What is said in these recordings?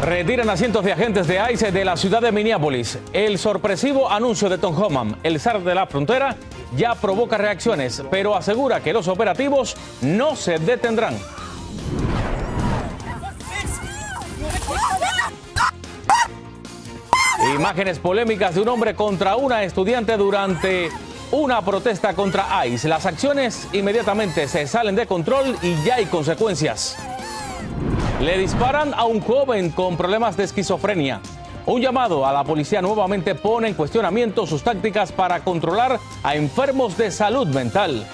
Retiran a cientos de agentes de ICE de la ciudad de Minneapolis. El sorpresivo anuncio de Tom Homan, el zar de la frontera, ya provoca reacciones, pero asegura que los operativos no se detendrán. Imágenes polémicas de un hombre contra una estudiante durante una protesta contra ICE. Las acciones inmediatamente se salen de control y ya hay consecuencias. Le disparan a un joven con problemas de esquizofrenia. Un llamado a la policía nuevamente pone en cuestionamiento sus tácticas para controlar a enfermos de salud mental.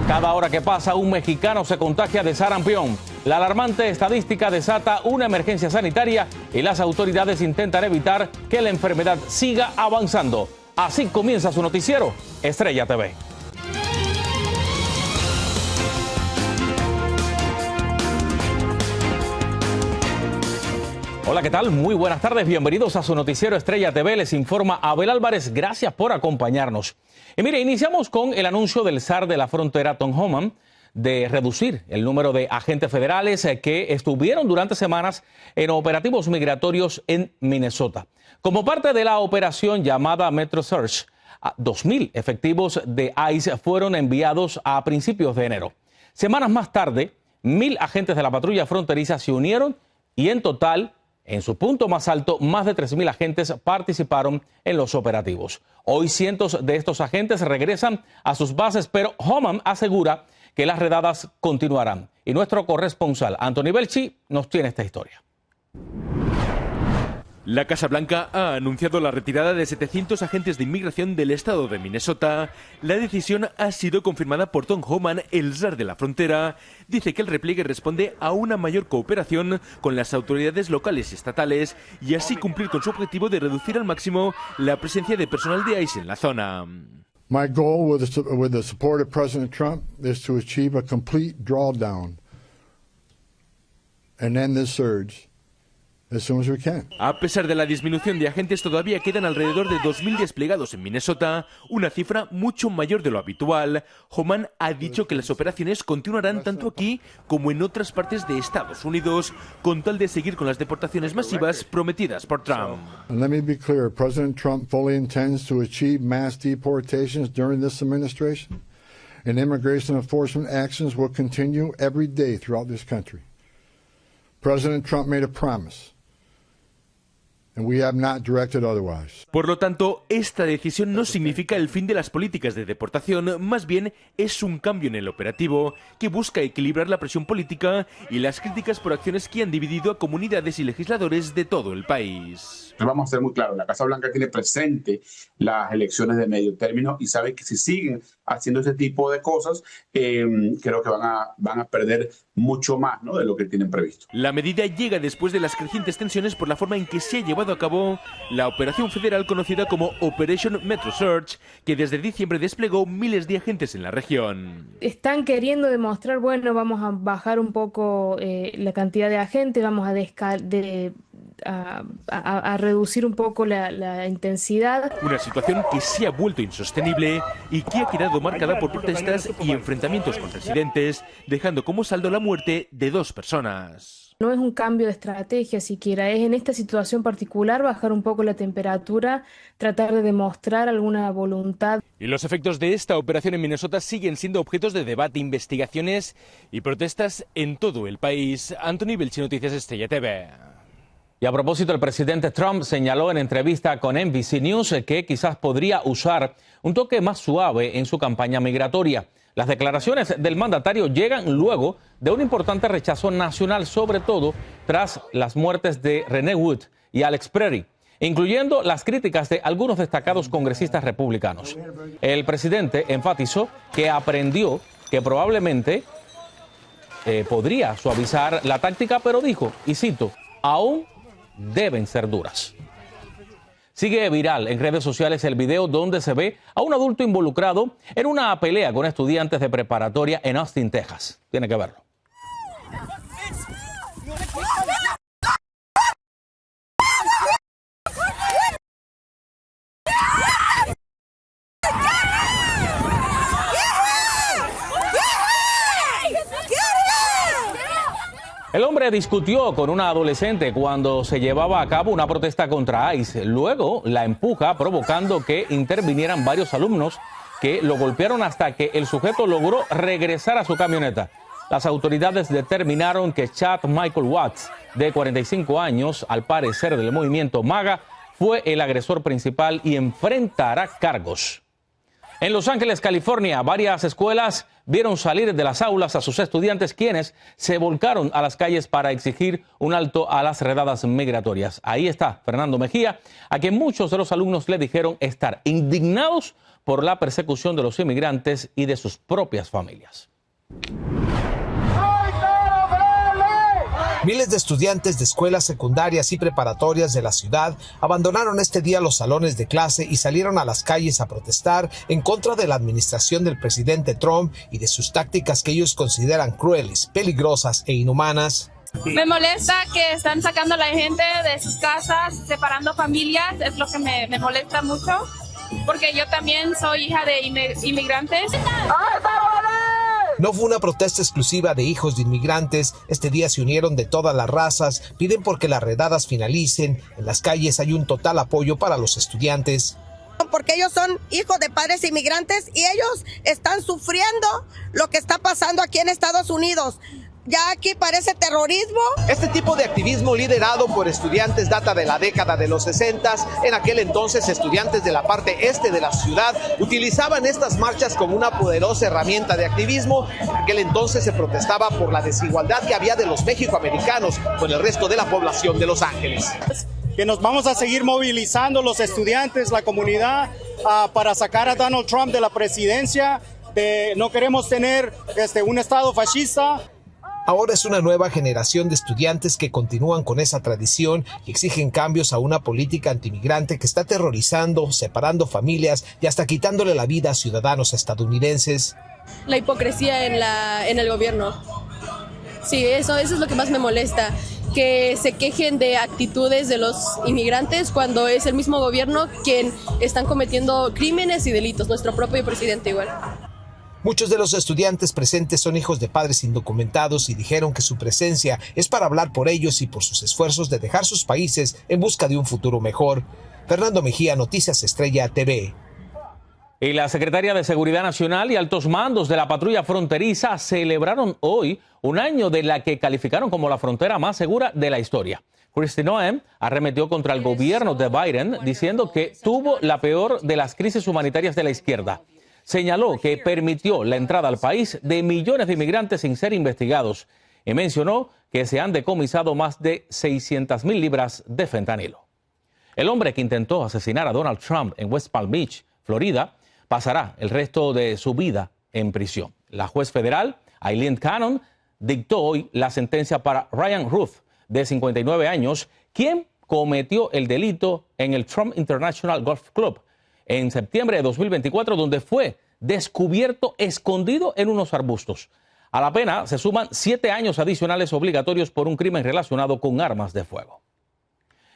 Cada hora que pasa, un mexicano se contagia de sarampión. La alarmante estadística desata una emergencia sanitaria y las autoridades intentan evitar que la enfermedad siga avanzando. Así comienza su noticiero, Estrella TV. Hola, ¿qué tal? Muy buenas tardes, bienvenidos a su noticiero Estrella TV. Les informa Abel Álvarez, gracias por acompañarnos. Y mire, iniciamos con el anuncio del zar de la frontera, Tom Homan, de reducir el número de agentes federales que estuvieron durante semanas en operativos migratorios en Minnesota. Como parte de la operación llamada Metro Search, 2,000 efectivos de ICE fueron enviados a principios de enero. Semanas más tarde, 1,000 agentes de la patrulla fronteriza se unieron y en total, en su punto más alto, más de 3,000 agentes participaron en los operativos. Hoy cientos de estos agentes regresan a sus bases, pero Homan asegura que las redadas continuarán. Y nuestro corresponsal, Anthony Belchi, nos tiene esta historia. La Casa Blanca ha anunciado la retirada de 700 agentes de inmigración del estado de Minnesota. La decisión ha sido confirmada por Tom Homan, el zar de la frontera. Dice que el repliegue responde a una mayor cooperación con las autoridades locales y estatales y así cumplir con su objetivo de reducir al máximo la presencia de personal de ICE en la zona. My goal with the support of President Trump is to achieve a complete drawdown and end this surge as soon as we can. A pesar de la disminución de agentes, todavía quedan alrededor de 2,000 desplegados en Minnesota, una cifra mucho mayor de lo habitual. Homan ha dicho que las operaciones continuarán tanto aquí como en otras partes de Estados Unidos, con tal de seguir con las deportaciones masivas prometidas por Trump. And let me be clear, President Trump fully intends to achieve mass deportations during this administration, and immigration enforcement actions will continue every day throughout this country. President Trump made a promise. And we have not directed otherwise. Por lo tanto, esta decisión no significa el fin de las políticas de deportación, más bien es un cambio en el operativo que busca equilibrar la presión política y las críticas por acciones que han dividido a comunidades y legisladores de todo el país. Vamos a ser muy claros, la Casa Blanca tiene presente las elecciones de medio término y sabe que si siguen haciendo ese tipo de cosas, creo que van a perder mucho más, ¿no?, de lo que tienen previsto. La medida llega después de las crecientes tensiones por la forma en que se ha llevado a cabo la operación federal conocida como Operation Metro Search, que desde diciembre desplegó miles de agentes en la región. Están queriendo demostrar, bueno, vamos a bajar un poco la cantidad de agentes, vamos a reducir un poco la intensidad. Una situación que se ha vuelto insostenible y que ha quedado marcada por protestas y enfrentamientos con residentes, dejando como saldo la muerte de 2 personas. No es un cambio de estrategia siquiera, es en esta situación particular bajar un poco la temperatura, tratar de demostrar alguna voluntad. Y los efectos de esta operación en Minnesota siguen siendo objetos de debate, investigaciones y protestas en todo el país. Anthony Belchi, Noticias Estrella TV. Y a propósito, el presidente Trump señaló en entrevista con NBC News que quizás podría usar un toque más suave en su campaña migratoria. Las declaraciones del mandatario llegan luego de un importante rechazo nacional, sobre todo tras las muertes de Renee Wood y Alex Prairie, incluyendo las críticas de algunos destacados congresistas republicanos. El presidente enfatizó que aprendió que probablemente podría suavizar la táctica, pero dijo, y cito, aún deben ser duras. Sigue viral en redes sociales el video donde se ve a un adulto involucrado en una pelea con estudiantes de preparatoria en Austin, Texas. Tiene que verlo. El hombre discutió con una adolescente cuando se llevaba a cabo una protesta contra ICE. Luego la empuja, provocando que intervinieran varios alumnos que lo golpearon hasta que el sujeto logró regresar a su camioneta. Las autoridades determinaron que Chad Michael Watts, de 45 años, al parecer del movimiento MAGA, fue el agresor principal y enfrentará cargos. En Los Ángeles, California, varias escuelas vieron salir de las aulas a sus estudiantes, quienes se volcaron a las calles para exigir un alto a las redadas migratorias. Ahí está Fernando Mejía, a quien muchos de los alumnos le dijeron estar indignados por la persecución de los inmigrantes y de sus propias familias. Miles de estudiantes de escuelas secundarias y preparatorias de la ciudad abandonaron este día los salones de clase y salieron a las calles a protestar en contra de la administración del presidente Trump y de sus tácticas que ellos consideran crueles, peligrosas e inhumanas. Me molesta que están sacando a la gente de sus casas, separando familias, es lo que me molesta mucho, porque yo también soy hija de inmigrantes. No fue una protesta exclusiva de hijos de inmigrantes. Este día se unieron de todas las razas, piden porque las redadas finalicen. En las calles hay un total apoyo para los estudiantes. Porque ellos son hijos de padres inmigrantes y ellos están sufriendo lo que está pasando aquí en Estados Unidos. Ya aquí parece terrorismo. Este tipo de activismo liderado por estudiantes data de la década de los 60. En aquel entonces, estudiantes de la parte este de la ciudad utilizaban estas marchas como una poderosa herramienta de activismo. En aquel entonces se protestaba por la desigualdad que había de los mexicoamericanos con el resto de la población de Los Ángeles. Que nos vamos a seguir movilizando los estudiantes, la comunidad, para sacar a Donald Trump de la presidencia. No queremos tener un estado fascista. Ahora es una nueva generación de estudiantes que continúan con esa tradición y exigen cambios a una política antimigrante que está aterrorizando, separando familias y hasta quitándole la vida a ciudadanos estadounidenses. La hipocresía en el gobierno. Sí, eso es lo que más me molesta, que se quejen de actitudes de los inmigrantes cuando es el mismo gobierno quien están cometiendo crímenes y delitos, nuestro propio presidente igual. Muchos de los estudiantes presentes son hijos de padres indocumentados y dijeron que su presencia es para hablar por ellos y por sus esfuerzos de dejar sus países en busca de un futuro mejor. Fernando Mejía, Noticias Estrella TV. Y la Secretaría de Seguridad Nacional y altos mandos de la patrulla fronteriza celebraron hoy un año de la que calificaron como la frontera más segura de la historia. Kristi Noem arremetió contra el gobierno de Biden diciendo que tuvo la peor de las crisis humanitarias de la izquierda. Señaló que permitió la entrada al país de millones de inmigrantes sin ser investigados y mencionó que se han decomisado más de 600,000 libras de fentanilo. El hombre que intentó asesinar a Donald Trump en West Palm Beach, Florida, pasará el resto de su vida en prisión. La juez federal, Aileen Cannon, dictó hoy la sentencia para Ryan Ruth, de 59 años, quien cometió el delito en el Trump International Golf Club en septiembre de 2024, donde fue descubierto escondido en unos arbustos. A la pena se suman 7 años adicionales obligatorios por un crimen relacionado con armas de fuego.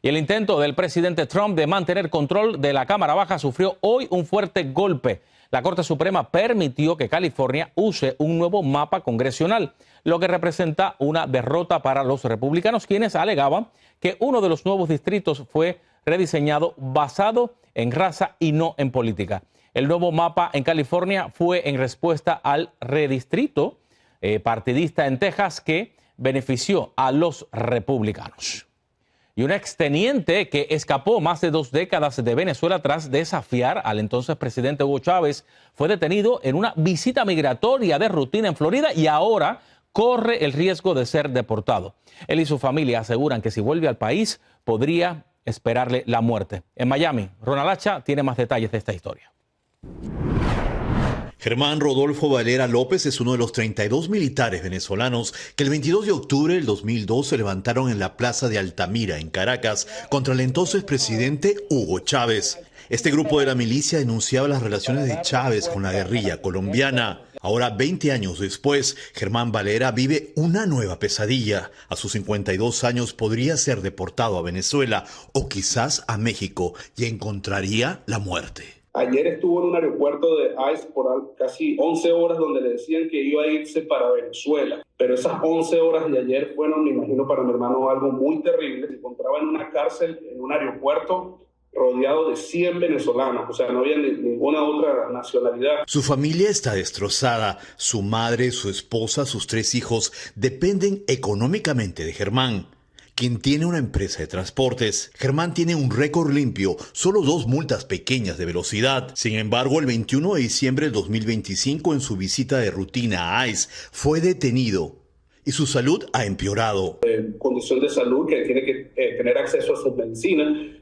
Y el intento del presidente Trump de mantener control de la Cámara Baja sufrió hoy un fuerte golpe. La Corte Suprema permitió que California use un nuevo mapa congresional, lo que representa una derrota para los republicanos, quienes alegaban que uno de los nuevos distritos fue rediseñado basado en raza y no en política. El nuevo mapa en California fue en respuesta al redistrito partidista en Texas que benefició a los republicanos. Y un exteniente que escapó más de 2 décadas de Venezuela tras desafiar al entonces presidente Hugo Chávez fue detenido en una visita migratoria de rutina en Florida y ahora corre el riesgo de ser deportado. Él y su familia aseguran que si vuelve al país podría esperarle la muerte. En Miami, Ronald Hacha tiene más detalles de esta historia. Germán Rodolfo Valera López es uno de los 32 militares venezolanos que el 22 de octubre del 2002 se levantaron en la plaza de Altamira, en Caracas, contra el entonces presidente Hugo Chávez. Este grupo de la milicia denunciaba las relaciones de Chávez con la guerrilla colombiana. Ahora, 20 años después, Germán Valera vive una nueva pesadilla. A sus 52 años podría ser deportado a Venezuela o quizás a México y encontraría la muerte. Ayer estuvo en un aeropuerto de ICE por casi 11 horas donde le decían que iba a irse para Venezuela. Pero esas 11 horas de ayer fueron, me imagino, para mi hermano algo muy terrible. Se encontraba en una cárcel, en un aeropuerto, rodeado de 100 venezolanos, o sea, no había ninguna otra nacionalidad. Su familia está destrozada. Su madre, su esposa, sus 3 hijos dependen económicamente de Germán, quien tiene una empresa de transportes. Germán tiene un récord limpio, solo 2 multas pequeñas de velocidad. Sin embargo, el 21 de diciembre del 2025, en su visita de rutina a ICE, fue detenido y su salud ha empeorado. Condición de salud que tiene que tener acceso a sus medicinas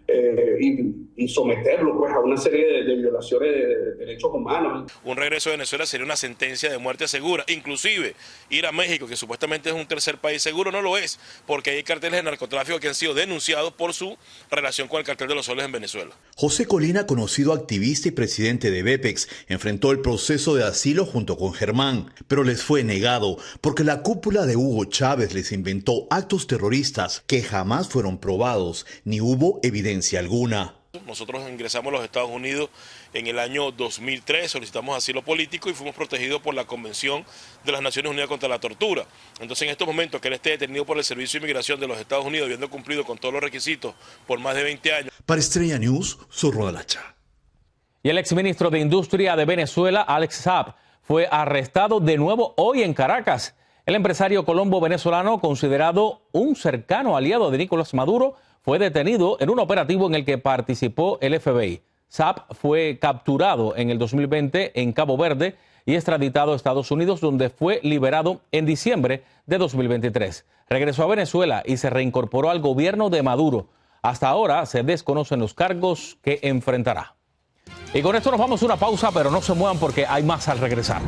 y someterlo pues a una serie de violaciones de derechos humanos. Un regreso a Venezuela sería una sentencia de muerte segura. Inclusive ir a México, que supuestamente es un tercer país seguro, no lo es, porque hay carteles de narcotráfico que han sido denunciados por su relación con el cartel de los soles en Venezuela. José Colina, conocido activista y presidente de BEPEX, enfrentó el proceso de asilo junto con Germán, pero les fue negado porque la cúpula de Hugo Chávez les inventó actos terroristas que jamás fueron probados, ni hubo evidencia alguna. Nosotros ingresamos a los Estados Unidos en el año 2003, solicitamos asilo político y fuimos protegidos por la Convención de las Naciones Unidas contra la Tortura. Entonces, en estos momentos que él esté detenido por el Servicio de Inmigración de los Estados Unidos, habiendo cumplido con todos los requisitos por más de 20 años. Para Estrella News, soy Rodalacha. Y el exministro de Industria de Venezuela, Alex Saab, fue arrestado de nuevo hoy en Caracas. El empresario colombo-venezolano, considerado un cercano aliado de Nicolás Maduro, fue detenido en un operativo en el que participó el FBI. Saab fue capturado en el 2020 en Cabo Verde y extraditado a Estados Unidos, donde fue liberado en diciembre de 2023. Regresó a Venezuela y se reincorporó al gobierno de Maduro. Hasta ahora se desconocen los cargos que enfrentará. Y con esto nos vamos a una pausa, pero no se muevan porque hay más al regresar.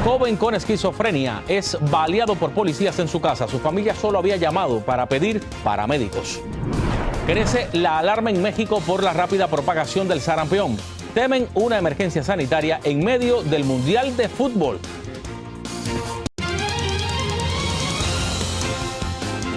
Joven con esquizofrenia es baleado por policías en su casa. Su familia solo había llamado para pedir paramédicos. Crece la alarma en México por la rápida propagación del sarampión. Temen una emergencia sanitaria en medio del Mundial de Fútbol.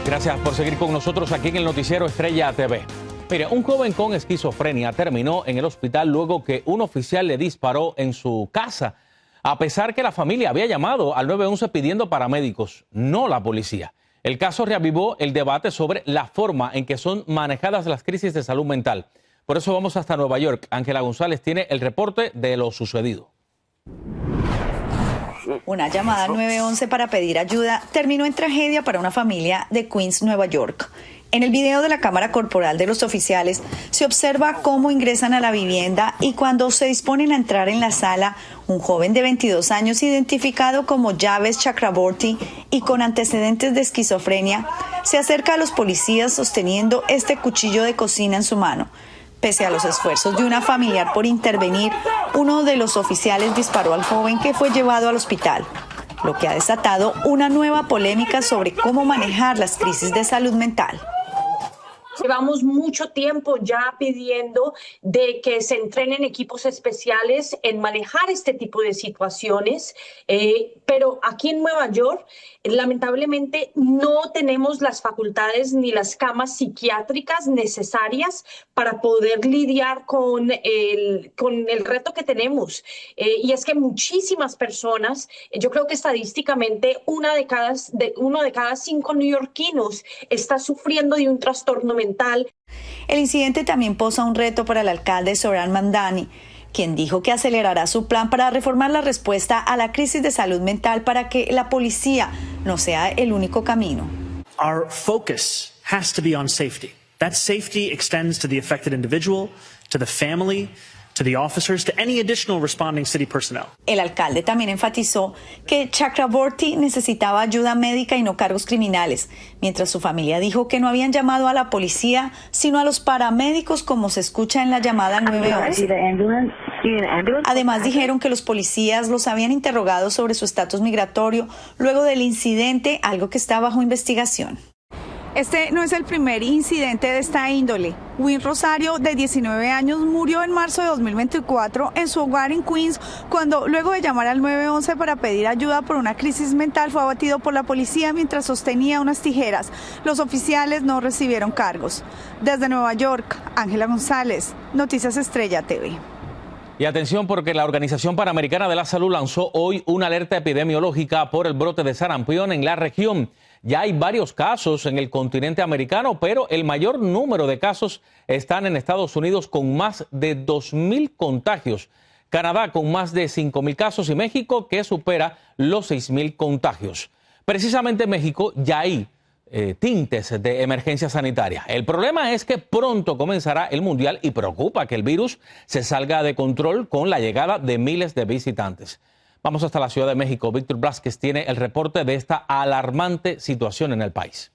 Gracias por seguir con nosotros aquí en el noticiero Estrella TV. Mire, un joven con esquizofrenia terminó en el hospital luego que un oficial le disparó en su casa, a pesar que la familia había llamado al 911 pidiendo paramédicos, no la policía. El caso reavivó el debate sobre la forma en que son manejadas las crisis de salud mental. Por eso vamos hasta Nueva York. Ángela González tiene el reporte de lo sucedido. Una llamada al 911 para pedir ayuda terminó en tragedia para una familia de Queens, Nueva York. En el video de la cámara corporal de los oficiales se observa cómo ingresan a la vivienda y cuando se disponen a entrar en la sala, un joven de 22 años identificado como Javes Chakraborty y con antecedentes de esquizofrenia se acerca a los policías sosteniendo este cuchillo de cocina en su mano. Pese a los esfuerzos de una familiar por intervenir, uno de los oficiales disparó al joven que fue llevado al hospital, lo que ha desatado una nueva polémica sobre cómo manejar las crisis de salud mental. Llevamos mucho tiempo ya pidiendo de que se entrenen equipos especiales en manejar este tipo de situaciones, pero aquí en Nueva York lamentablemente no tenemos las facultades ni las camas psiquiátricas necesarias para poder lidiar con el reto que tenemos. Y es que muchísimas personas, yo creo que estadísticamente uno de cada 5 neoyorquinos está sufriendo de un trastorno mental. El incidente también posa un reto para el alcalde Zohran Mamdani, quien dijo que acelerará su plan para reformar la respuesta a la crisis de salud mental para que la policía no sea el único camino. Our focus has to be on safety. That safety extends to the affected individual, to the family, to the officers, to any additional responding city personnel. El alcalde también enfatizó que Chakraborty necesitaba ayuda médica y no cargos criminales, mientras su familia dijo que no habían llamado a la policía, sino a los paramédicos, como se escucha en la llamada al 911. Además, dijeron que los policías los habían interrogado sobre su estatus migratorio luego del incidente, algo que está bajo investigación. Este no es el primer incidente de esta índole. Win Rosario, de 19 años, murió en marzo de 2024 en su hogar en Queens, cuando luego de llamar al 911 para pedir ayuda por una crisis mental fue abatido por la policía mientras sostenía unas tijeras. Los oficiales no recibieron cargos. Desde Nueva York, Ángela González, Noticias Estrella TV. Y atención porque la Organización Panamericana de la Salud lanzó hoy una alerta epidemiológica por el brote de sarampión en la región. Ya hay varios casos en el continente americano, pero el mayor número de casos están en Estados Unidos con más de 2.000 contagios. Canadá con más de 5.000 casos y México que supera los 6.000 contagios. Precisamente en México ya hay tintes de emergencia sanitaria. El problema es que pronto comenzará el Mundial y preocupa que el virus se salga de control con la llegada de miles de visitantes. Vamos hasta la Ciudad de México. Víctor Blázquez tiene el reporte de esta alarmante situación en el país.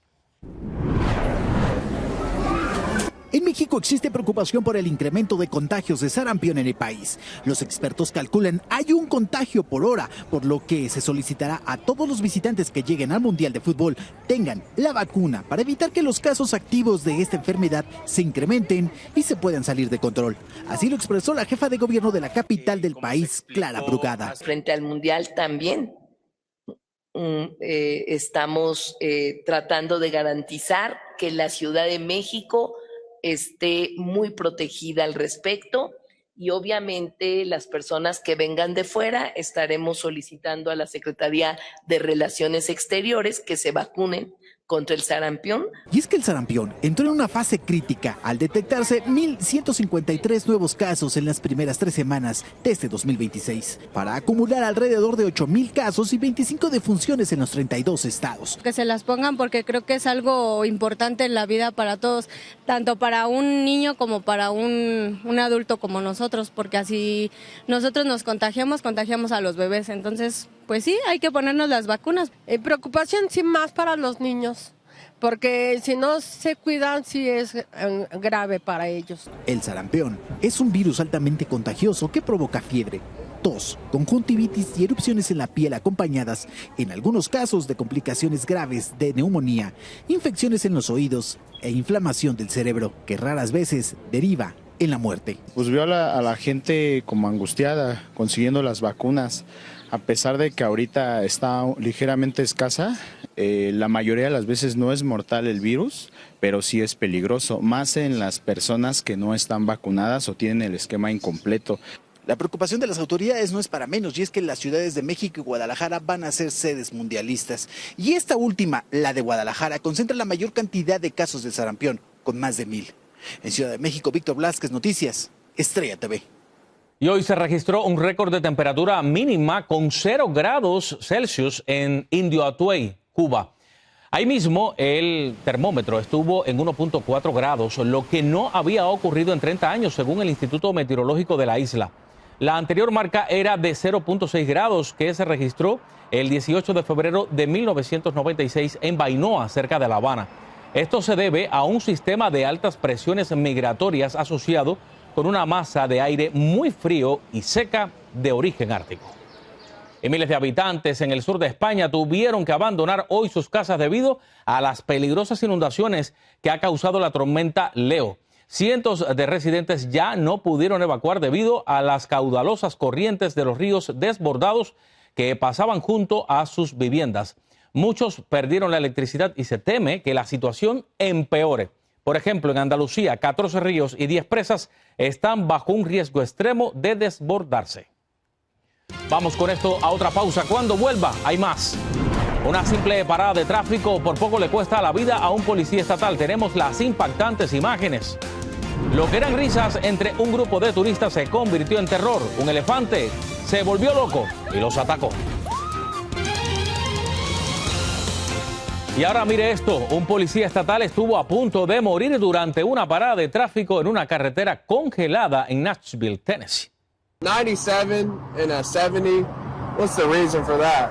En México existe preocupación por el incremento de contagios de sarampión en el país. Los expertos calculan hay un contagio por hora, por lo que se solicitará a todos los visitantes que lleguen al Mundial de Fútbol tengan la vacuna para evitar que los casos activos de esta enfermedad se incrementen y se puedan salir de control. Así lo expresó la jefa de gobierno de la capital del país, Clara Brugada. Frente al Mundial también estamos tratando de garantizar que la Ciudad de México esté muy protegida al respecto y obviamente las personas que vengan de fuera estaremos solicitando a la Secretaría de Relaciones Exteriores que se vacunen contra el sarampión. Y es que el sarampión entró en una fase crítica al detectarse 1.153 nuevos casos en las primeras 3 semanas de este 2026, para acumular alrededor de 8.000 casos y 25 defunciones en los 32 estados. Que se las pongan porque creo que es algo importante en la vida para todos, tanto para un niño como para un adulto como nosotros, porque así nosotros nos contagiamos a los bebés, entonces pues sí, hay que ponernos las vacunas. Preocupación sí más para los niños, porque si no se cuidan sí es grave para ellos. El sarampión es un virus altamente contagioso que provoca fiebre, tos, conjuntivitis y erupciones en la piel acompañadas, en algunos casos, de complicaciones graves de neumonía, infecciones en los oídos e inflamación del cerebro, que raras veces deriva en la muerte. Pues veo a la gente como angustiada consiguiendo las vacunas. A pesar de que ahorita está ligeramente escasa, la mayoría de las veces no es mortal el virus, pero sí es peligroso, más en las personas que no están vacunadas o tienen el esquema incompleto. La preocupación de las autoridades no es para menos, y es que las ciudades de México y Guadalajara van a ser sedes mundialistas. Y esta última, la de Guadalajara, concentra la mayor cantidad de casos de sarampión, con más de 1.000. En Ciudad de México, Víctor Blázquez, Noticias, Estrella TV. Y hoy se registró un récord de temperatura mínima con 0 grados Celsius en Indio Atuey, Cuba. Ahí mismo el termómetro estuvo en 1.4 grados, lo que no había ocurrido en 30 años, según el Instituto Meteorológico de la isla. La anterior marca era de 0.6 grados, que se registró el 18 de febrero de 1996 en Bainoa, cerca de La Habana. Esto se debe a un sistema de altas presiones migratorias asociado con una masa de aire muy frío y seca de origen ártico. Y miles de habitantes en el sur de España tuvieron que abandonar hoy sus casas debido a las peligrosas inundaciones que ha causado la tormenta Leo. Cientos de residentes ya no pudieron evacuar debido a las caudalosas corrientes de los ríos desbordados que pasaban junto a sus viviendas. Muchos perdieron la electricidad y se teme que la situación empeore. Por ejemplo, en Andalucía, 14 ríos y 10 presas están bajo un riesgo extremo de desbordarse. Vamos con esto a otra pausa. Cuando vuelva, hay más. Una simple parada de tráfico por poco le cuesta la vida a un policía estatal. Tenemos las impactantes imágenes. Lo que eran risas entre un grupo de turistas se convirtió en terror. Un elefante se volvió loco y los atacó. Y ahora mire esto, un policía estatal estuvo a punto de morir durante una parada de tráfico en una carretera congelada en Nashville, Tennessee. 97 and a 70, what's the reason for that?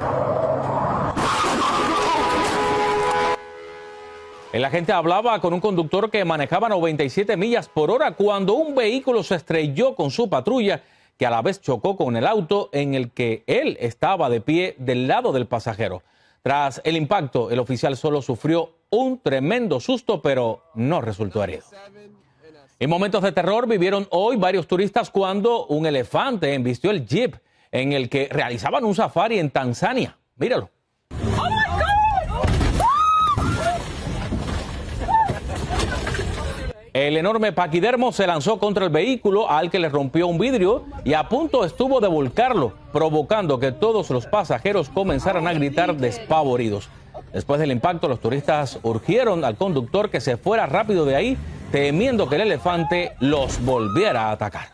El agente hablaba con un conductor que manejaba 97 millas por hora cuando un vehículo se estrelló con su patrulla, que a la vez chocó con el auto en el que él estaba de pie del lado del pasajero. Tras el impacto, el oficial solo sufrió un tremendo susto, pero no resultó herido. En momentos de terror vivieron hoy varios turistas cuando un elefante embistió el jeep en el que realizaban un safari en Tanzania. Míralo. El enorme paquidermo se lanzó contra el vehículo al que le rompió un vidrio y a punto estuvo de volcarlo, provocando que todos los pasajeros comenzaran a gritar despavoridos. Después del impacto, los turistas urgieron al conductor que se fuera rápido de ahí, temiendo que el elefante los volviera a atacar.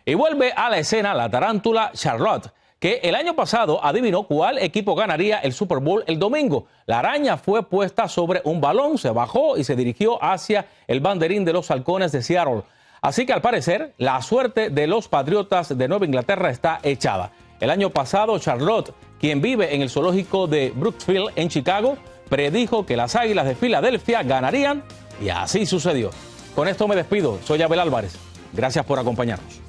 Y vuelve a la escena la tarántula Charlotte, que el año pasado adivinó cuál equipo ganaría el Super Bowl el domingo. La araña fue puesta sobre un balón, se bajó y se dirigió hacia el banderín de los Halcones de Seattle. Así que al parecer la suerte de los Patriotas de Nueva Inglaterra está echada. El año pasado Charlotte, quien vive en el zoológico de Brooksville en Chicago, predijo que las Águilas de Filadelfia ganarían y así sucedió. Con esto me despido. Soy Abel Álvarez. Gracias por acompañarnos.